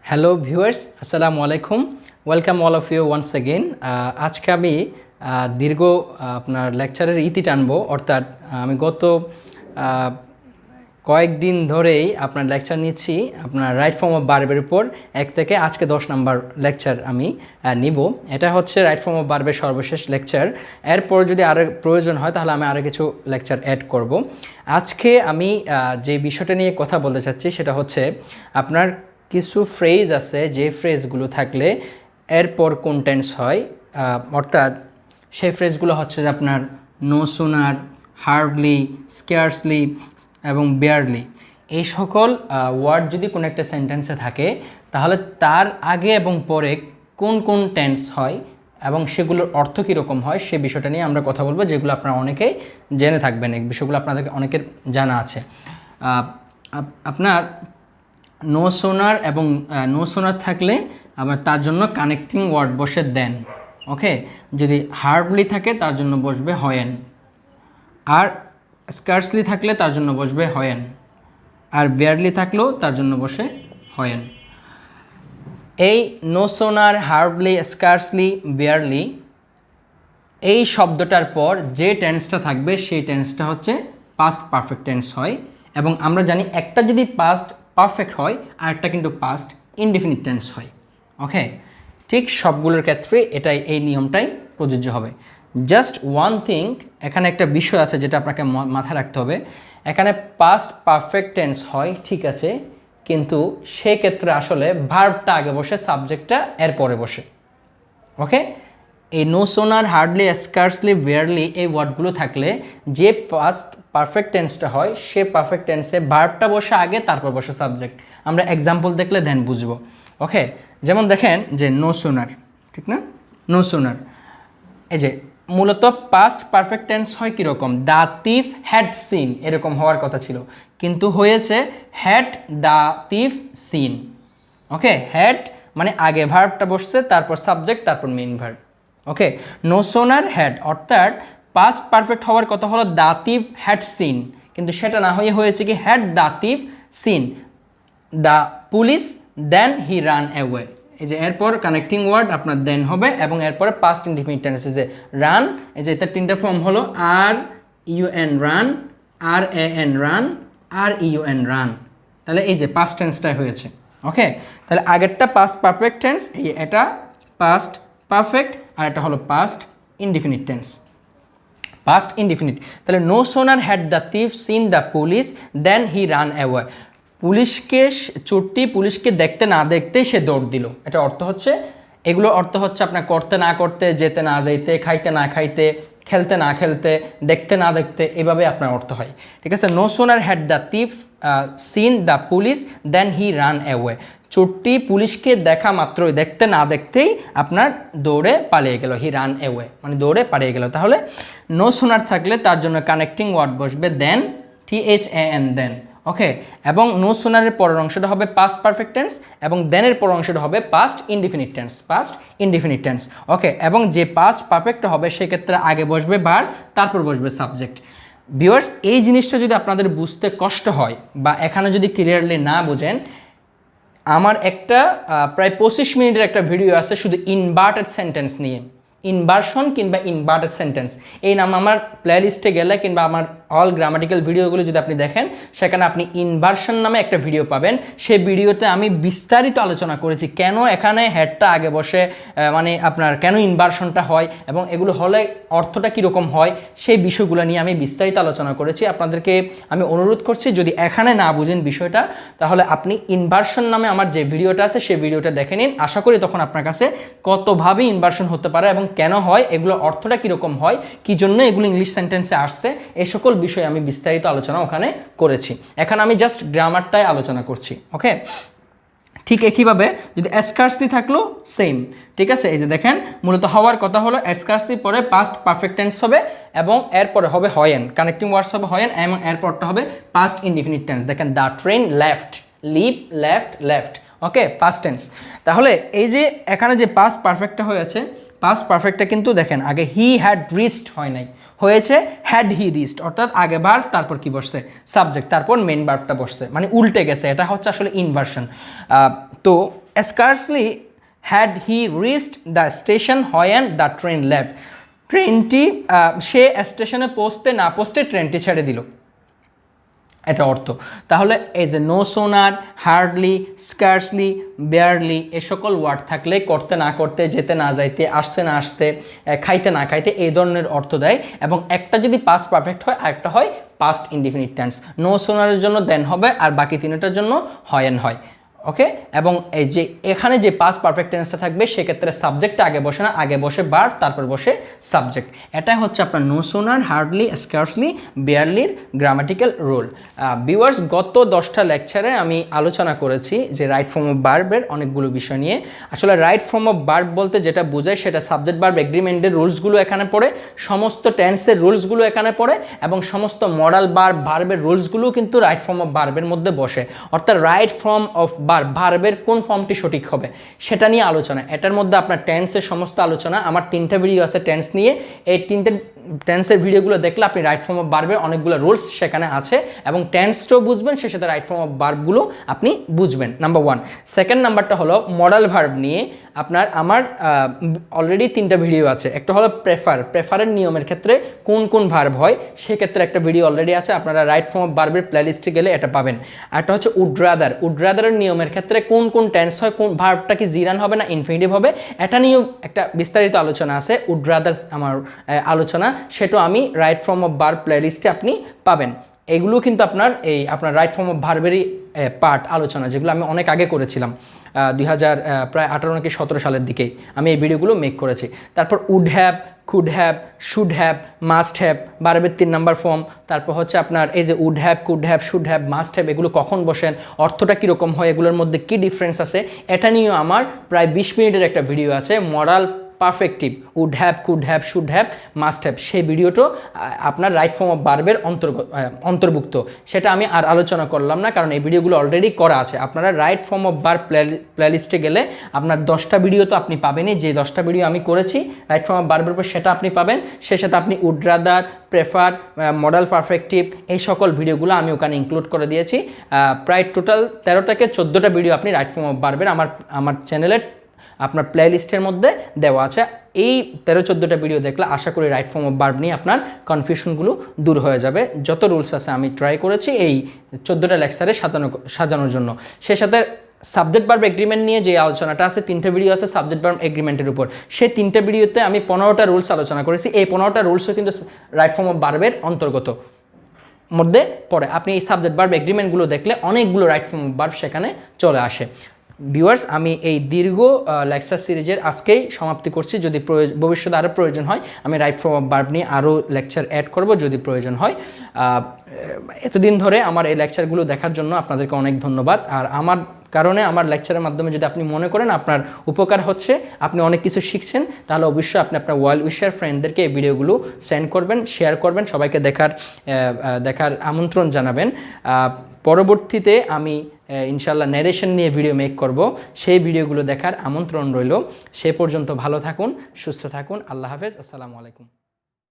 Hello viewers, আসসালামু আলাইকুম। Welcome all of you once again. আজকে আমি দীর্ঘ আপনার লেকচারের ইতি টানবো, অর্থাৎ আমি গত কয়েকদিন ধরেই আপনার লেকচার নিচ্ছি আপনার রাইট ফর্ম অফ ভার্বের উপর 1 থেকে আজকে 10 নাম্বার লেকচার আমি নিব। এটা হচ্ছে রাইট ফর্ম অফ ভার্বের সর্বশেষ লেকচার। এরপর যদি আরও প্রয়োজন হয় তাহলে আমি আরও কিছু লেকচার অ্যাড করব। আজকে আমি যে বিষয়টা নিয়ে কথা বলতে চাচ্ছি সেটা হচ্ছে আপনার কিছু ফ্রেজ আছে, যে ফ্রেজগুলো থাকলে এরপর কোন টেন্স হয়, অর্থাৎ সেই ফ্রেজগুলো হচ্ছে যে আপনার নো সুনার, হার্ডলি, স্কেয়ার্সলি এবং বেয়ারলি। এই সকল ওয়ার্ড যদি কোনো একটা সেন্টেন্সে থাকে তাহলে তার আগে এবং পরে কোন কোন টেন্স হয় এবং সেগুলোর অর্থ কীরকম হয় সে বিষয়টা নিয়ে আমরা কথা বলবো, যেগুলো আপনারা অনেকেই জেনে থাকবেন। এই বিষয়গুলো আপনাদের অনেকের জানা আছে। আপনার নো সোনার এবং নো সোনার থাকলে আবার তার জন্য কানেক্টিং ওয়ার্ড বসে দেন। ওকে, যদি হার্ডলি থাকে তার জন্য বসবে হয়েন, আর স্কার্সলি থাকলে তার জন্য বসবে হয়েন, আর বেয়ারলি থাকলেও তার জন্য বসে হয়েন। এই no sooner, hardly, scarcely, barely এই শব্দটার পর যে টেন্সটা থাকবে সেই টেন্সটা হচ্ছে পাস্ট পারফেক্ট টেন্স হয়। এবং আমরা জানি একটা যদি পাস্ট পারফেক্ট হয় আর একটা কিন্তু পাস্ট ইনডিফিনিট টেন্স হয়। ওকে, ঠিক সবগুলোর ক্ষেত্রে এই নিয়মটাই প্রযোজ্য হবে। জাস্ট ওয়ান থিং, এখানে একটা বিষয় আছে যেটা আপনাকে মাথায় রাখতে হবে। এখানে পাস্ট পারফেক্ট টেন্স হয় ঠিক আছে, কিন্তু সেক্ষেত্রে আসলে ভার্বটা আগে বসে, সাবজেক্টটা এর পরে বসে। ওকে, এই no sooner, hardly, scarcely, barely এই ওয়ার্ডগুলো থাকলে যে পাস্ট পারফেক্ট টেন্সটা হয় সে পারফেক্ট টেন্সে ভার্বটা বসে আগে, তারপর বসে সাবজেক্ট। আমরা এক্সাম্পল দেখলে দেন বুঝবো। ওকে, যেমন দেখেন যে নো সোনার, ঠিক না? নো সোনার, এই যে মূলত পাস্ট পারফেক্ট টেন্স হয় কীরকম, দ্য থিফ হ্যাড সিন, এরকম হওয়ার কথা ছিল, কিন্তু হয়েছে had the thief seen. Okay, had মানে আগে ভার্বটা বসছে, তারপর সাবজেক্ট, তারপর main verb. Okay, no sooner had অর্থাৎ পাস্ট পারফেক্ট হওয়ার কথা হলো দ্য থিফ হ্যাড সিন, কিন্তু সেটা না হয়ে হয়েছে কি had the thief seen the police then he ran away. এই যে এরপর কানেক্টিং ওয়ার্ড আপনার দেন হবে এবং এরপরে পাস্ট ইনডিফিনিট টেন্স, যে রান, এই যে এটার তিনটা ফর্ম হলো R U N run, R A N run, R U N run. তাহলে এই যে পাস্ট টেন্সটাই হয়েছে। ওকে, তাহলে আগেরটা পাস্ট পারফেক্ট টেন্স, এটা পাস্ট পারফেক্ট, আর এটা হলো past indefinite tense, past indefinite. তাহলে no sooner had the thief seen the police then he ran away. পুলিশকে দেখতে না দেখতেই সে দৌড় দিল। এটা অর্থ হচ্ছে, এগুলো অর্থ হচ্ছে আপনার করতে না করতে, যেতে না যাইতে, খাইতে না খাইতে, খেলতে না খেলতে, দেখতে না দেখতে, এভাবে আপনার অর্থ হয়। ঠিক আছে, no sooner had the thief seen the police then he ran away. চোরটি পুলিশকে দেখা মাত্রই, দেখতে না দেখতেই আপনার দৌড়ে পালিয়ে গেল, হি রান অ্যাওয়ে মানে দৌড়ে পালিয়ে গেল। তাহলে নো সোনার থাকলে তার জন্য কানেক্টিং ওয়ার্ড বসবে দেন, THAN দেন। ওকে, এবং নো সোনারের পরের অংশটা হবে পাস্ট পারফেক্ট টেন্স এবং দেনের পরের অংশটা হবে past indefinite tense, past indefinite tense. Okay, এবং যে পাস্ট পারফেক্ট হবে সেক্ষেত্রে আগে বসবে ভার্ব, তারপর বসবে সাবজেক্ট। ভিউয়ার্স, এই জিনিসটা যদি আপনাদের বুঝতে কষ্ট হয় বা এখানে যদি ক্লিয়ারলি না বুঝেন, আমার একটা প্রায় 25 মিনিটের একটা ভিডিও আছে শুধু ইনভার্টেড সেন্টেন্স নিয়ে, ইনভার্সন কিংবা ইনভার্টেড সেন্টেন্স। এই নাম আমার প্লেলিস্টে গেলে কিংবা আমার অল গ্রামাটিক্যাল ভিডিওগুলো যদি আপনি দেখেন, সেখানে আপনি ইনভার্সন নামে একটা ভিডিও পাবেন। সেই ভিডিওতে আমি বিস্তারিত আলোচনা করেছি কেন এখানে হেডটা আগে বসে, মানে আপনার কেন ইনভার্সনটা হয় এবং এগুলো হলে অর্থটা কীরকম হয়, সেই বিষয়গুলো নিয়ে আমি বিস্তারিত আলোচনা করেছি। আপনাদেরকে আমি অনুরোধ করছি, যদি এখানে না বুঝেন বিষয়টা, তাহলে আপনি ইনভার্সন নামে আমার যে ভিডিওটা আছে সেই ভিডিওটা দেখে নিন। আশা করি তখন আপনার কাছে কতভাবে ইনভার্সন হতে পারে এবং কেন হয়, এগুলো অর্থটা কীরকম হয়, কী জন্য এগুলো ইংলিশ সেন্টেন্সে আসছে, এই সকল বিষয়ে আমি বিস্তারিত আলোচনা ওখানে করেছি। এখানে আমি জাস্ট গ্রামারটাই আলোচনা করছি। ওকে, ঠিক একইভাবে যদি স্কার্সলি থাকলো সেম। ঠিক আছে, এই যে দেখেন মূলত হওয়ার কথা হলো স্কার্সলি পরে পাস্ট পারফেক্ট টেন্স হবে এবং এরপরে হবে হয়েন, কানেক্টিং ওয়ার্ডস হবে হয়েন এবং এরপরটা হবে পাস্ট ইনডিফিনিট টেন্স। দেখেন the train left, leave, left, left. Okay, past tense. তাহলে এই যে এখানে যে পাস্ট পারফেক্টটা হয়েছে, পাস্ট পারফেক্টটা কিন্তু দেখেন আগে হি হ্যাড রিচড হয় নাই, হয়েছে হ্যাড হি রিচড, অর্থাৎ আগে ভার্ব, তারপর কি বসছে সাবজেক্ট, তারপর মেইন ভার্বটা বসছে, মানে উল্টে গেছে। এটা হচ্ছে আসলে ইনভার্সন। তো scarcely had he reached the station when the train left. ট্রেনটি সে স্টেশনে পৌঁছতে ট্রেনটি ছেড়ে দিল, এটা অর্থ। তাহলে এই যে no sooner, hardly, scarcely, barely এ সকল ওয়ার্ড থাকলে করতে না করতে, যেতে না যাইতে, আসতে না আসতে, খাইতে না খাইতে এই ধরনের অর্থ দেয়। এবং একটা যদি পাস্ট পারফেক্ট হয় আর একটা হয় পাস্ট ইনডিফিনিট টেন্স। নো সোনারের জন্য দেন হবে আর বাকি তিনটার জন্য হয়েন হয়। ওকে, এবং এই যে এখানে যে পাস্ট পারফেক্ট টেন্সটা থাকবে সেক্ষেত্রে সাবজেক্টটা আগে বসে না, আগে বসে ভার্ব, তারপর বসে সাবজেক্ট। এটাই হচ্ছে আপনার নো সোনার, হার্ডলি, স্কার্সলি, বেয়ারলির গ্রামাটিক্যাল রুল। ভিউয়ার্স, গত 10টা লেকচারে আমি আলোচনা করেছি যে রাইট ফর্ম অফ ভার্বের অনেকগুলো বিষয় নিয়ে। আসলে রাইট ফর্ম অফ ভার্ব বলতে যেটা বোঝায় সেটা সাবজেক্ট ভার্ব এগ্রিমেন্টের রুলসগুলো এখানে পড়ে, সমস্ত টেন্সের রুলসগুলো এখানে পড়ে, এবং সমস্ত মডাল ভার্ব, ভার্বের রুলসগুলো কিন্তু রাইট ফর্ম অফ ভার্বের মধ্যে বসে। অর্থাৎ রাইট ফর্ম অফ ভার্বের কোন ফর্মটি সঠিক হবে সেটা নিয়ে আলোচনা। এটার মধ্যে আপনার টেন্সের সমস্ত আলোচনা, আমার 3টা ভিডিও আছে টেন্স নিয়ে। এই 3টে টেন্সের ভিডিওগুলো দেখলে আপনি রাইট ফর্ম অফ ভার্বের অনেকগুলো রুলস সেখানে আছে, এবং টেন্সটাও বুঝবেন, সে সাথে রাইট ফর্ম অফ ভার্বগুলো আপনি বুঝবেন। নাম্বার 1। সেকেন্ড নাম্বারটা হলো মডাল ভার্ব নিয়ে। আমার অলরেডি 3টা ভিডিও আছে। একটা হলো প্রেফারের নিয়মের ক্ষেত্রে কোন কোন ভার্ব হয়, সেক্ষেত্রে একটা ভিডিও অলরেডি আছে, আপনারা রাইট ফর্ম অফ ভার্বের প্লেলিস্টে গেলে এটা পাবেন। আরটা হচ্ছে উডরাদারের নিয়মের ক্ষেত্রে কোন কোন টেন্স হয়, কোন ভার্বটা কি জিরান হবে না ইনফিনিটিভ হবে, এটা নিয়েও একটা বিস্তারিত আলোচনা আছে। উডরাদার্স আমার আলোচনা, সেটা আমি রাইট ফর্ম অফ ভার্ব প্লেলিস্টে আপনি পাবেন। এগুলো কিন্তু আপনার রাইট ফর্ম অফ ভার্বেরই পার্ট আলোচনা, যেগুলো আমি অনেক আগে করেছিলাম, প্রায় 18 নাকি 17 সালের দিকেই আমি এই ভিডিওগুলো মেক করেছি। তারপর would have, could have, should have, must have, ভার্বের 3 নাম্বার ফর্ম। তারপর হচ্ছে আপনার এই যে would have, could have, should have, must have, এগুলো কখন বসেন, অর্থটা কীরকম হয়, এগুলোর মধ্যে কী ডিফারেন্স আছে, এটা নিয়েও আমার প্রায় 20 মিনিটের একটা ভিডিও আছে। Modal perfective, would have, could have, should have, must have, সেই ভিডিওটা আপনার রাইট ফর্ম অফ ভার্বের অন্তর্ভুক্ত। সেটা আমি আর আলোচনা করলাম না, কারণ এই ভিডিওগুলো অলরেডি করা আছে। আপনারা রাইট ফর্ম অফ ভার্ব প্লেলিস্টে গেলে আপনার 10টা ভিডিও তো আপনি পাবেনই, যে 10টা ভিডিও আমি করেছি রাইট ফর্ম অফ ভার্বের উপর, সেটা আপনি পাবেন। সে সাথে আপনি would rather, prefer, modal perfective, এই সকল ভিডিওগুলো আমি ওখানে ইনক্লুড করে দিয়েছি। প্রায় টোটাল 13 থেকে 14টা ভিডিও আপনি রাইট ফর্ম অফ ভার্বের আমার চ্যানেলের আপনার প্লেলিস্টের মধ্যে দেওয়া আছে। এই 13-14টা ভিডিও দেখলে আশা করি রাইট ফর্ম অফ ভার্ব নিয়ে আপনার কনফিউশনগুলো দূর হয়ে যাবে। যত রুলস আছে আমি ট্রাই করেছি এই 14টা লেকচারে সাজানোর জন্য। সে সাথে সাবজেক্ট ভার্ব এগ্রিমেন্ট নিয়ে যে আলোচনাটা আছে, 3টে ভিডিও আছে সাবজেক্ট ভার্ব এগ্রিমেন্টের উপর। সেই 3টে ভিডিওতে আমি 15টা রুলস আলোচনা করেছি। এই 15টা রুলসও কিন্তু রাইট ফর্ম অফ ভার্বের অন্তর্গত মধ্যে পড়ে। আপনি এই সাবজেক্ট ভার্ব এগ্রিমেন্টগুলো দেখলে অনেকগুলো রাইট ফর্ম অফ ভার্ব সেখানে চলে আসে। ভিউয়ার্স, আমি এই দীর্ঘ লেকচার সিরিজের আজকেই সমাপ্তি করছি। যদি ভবিষ্যতে আরও প্রয়োজন হয় আমি রাইট ফর্ম অফ ভার্ব নিয়ে আরও লেকচার অ্যাড করব যদি প্রয়োজন হয়। এতদিন ধরে আমার এই লেকচারগুলো দেখার জন্য আপনাদেরকে অনেক ধন্যবাদ। আর আমার কারণে আমার লেকচারের মাধ্যমে যদি আপনি মনে করেন আপনার উপকার হচ্ছে, আপনি অনেক কিছু শিখছেন, তাহলে অবশ্যই আপনি আপনার ওয়েল উইশার ফ্রেন্ডদেরকে এই ভিডিওগুলো সেন্ড করবেন, শেয়ার করবেন, সবাইকে দেখার আমন্ত্রণ জানাবেন। পরবর্তীতে আমি ইনশাল্লাহ ন্যারেশন নিয়ে ভিডিও মেক করব, সেই ভিডিওগুলো দেখার আমন্ত্রণ রইল। সে পর্যন্ত ভালো থাকুন, সুস্থ থাকুন। আল্লাহ হাফেজ, আসসালামু আলাইকুম।